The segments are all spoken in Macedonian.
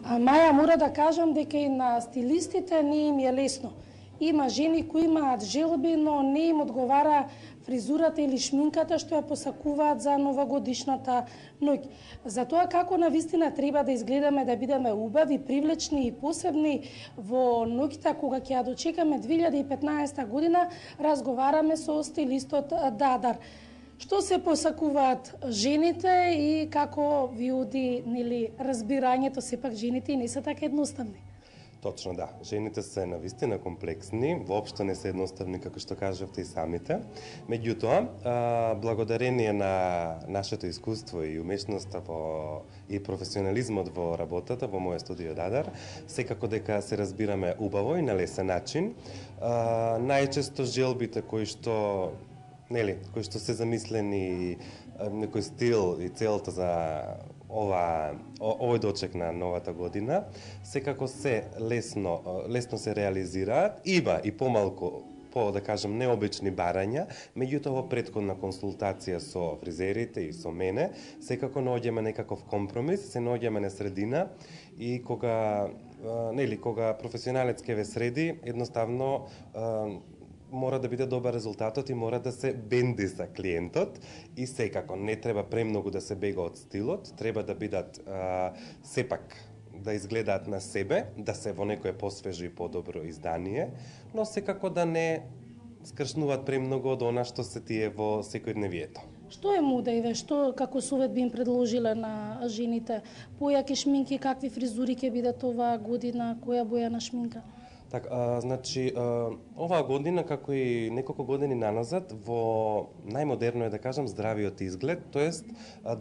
Маја, мора да кажам дека и на стилистите не им е лесно. Има жени кои имаат желби, но не им одговара фризурата или шминката што ја посакуваат за новогодишната ноќ. Затоа како навистина треба да изгледаме, да бидеме убави, привлечни и посебни во ноќта кога ќе ја дочекаме 2015 година, разговараме со стилистот Дадар. Што се посакуваат жените и како ви оди, нели, разбирањето, сепак жените и не се така едноставни? Точно да, жените се навистина комплексни, воопшто не се едноставни како што кажавте и самите. Меѓутоа, благодарение на нашето искуство и умешноста и професионализмот во работата во моја студио Дадар, секако дека се разбираме убаво и на лесен начин. Најчесто желбите кои што се замислени некој стил и целта за овој дочек на новата година, секако се лесно се реализираат. Има и помалку, да кажем, необични барања, меѓутоа во претходна консултација со фризерите и со мене, секако наоѓаме некаков компромис, се наоѓаме на средина и кога професионалец ке ве среди, едноставно мора да биде добар резултатот и мора да се бенди за клиентот и секако не треба премногу да се бега од стилот, треба да бидат сепак да изгледаат на себе, да се во некое посвежо и подобро издание, но секако да не скршнуваат премногу од она што се тие во секојдневието. Што е мода и ве, што како совет би им предложиле на жените? Појаки шминки, какви фризури ќе бидат оваа година, која боја на шминка? Оваа година, како и неколку години наназад, во најмодерно е да кажам здравиот изглед, тоест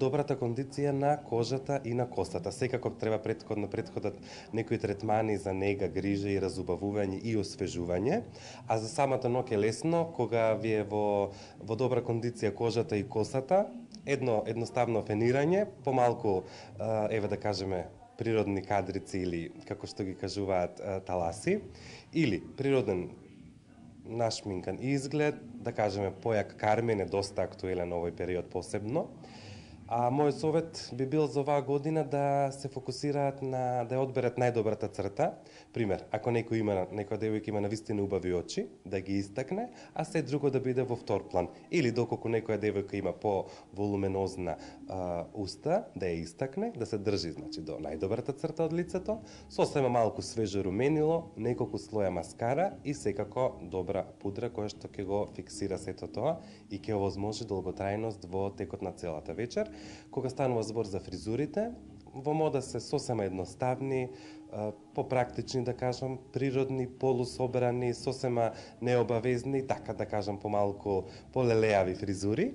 добрата кондиција на кожата и на косата. Секако треба претходат некои третмани за нега, грижа и разубавување и освежување, а за самата ноќ е лесно кога ви е во добра кондиција кожата и косата, едноставно фенирање, помалку да кажеме природни кадрици или, како што ги кажуваат, таласи, или природен нашминкан изглед, да кажеме појак кармен е доста актуелен овој период посебно. А мојот совет би бил за оваа година да се фокусираат да ја одберат најдобрата црта. Пример, ако некоја девојка има навистина убави очи, да ги истакне, а се друго да биде во втор план. Или доколку некоја девојка има по-волуменозна уста, да ја истакне, да се држи до најдобрата црта од лицето, сосема малку свежо руменило, неколку слоја маскара и секако добра пудра која што ќе го фиксира сето тоа и ќе овозможи долготрајност во текот на целата вечер. Кога станува збор за фризурите, во мода се сосема едноставни, попрактични, да кажам, природни, полусобрани, сосема необавезни, така да кажам помалку полелеави фризури.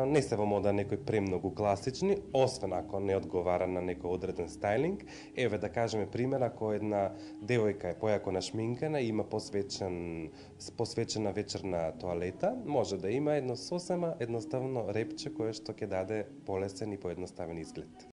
Не се во мода некои премногу класични, освен ако не одговара на некој одреден стайлинг. Еве да кажеме пример, ако една девојка е појако нашминкана и има посвечена вечерна тоалета, може да има едно сосема едноставно репче кое што ќе даде полесен и поедноставен изглед.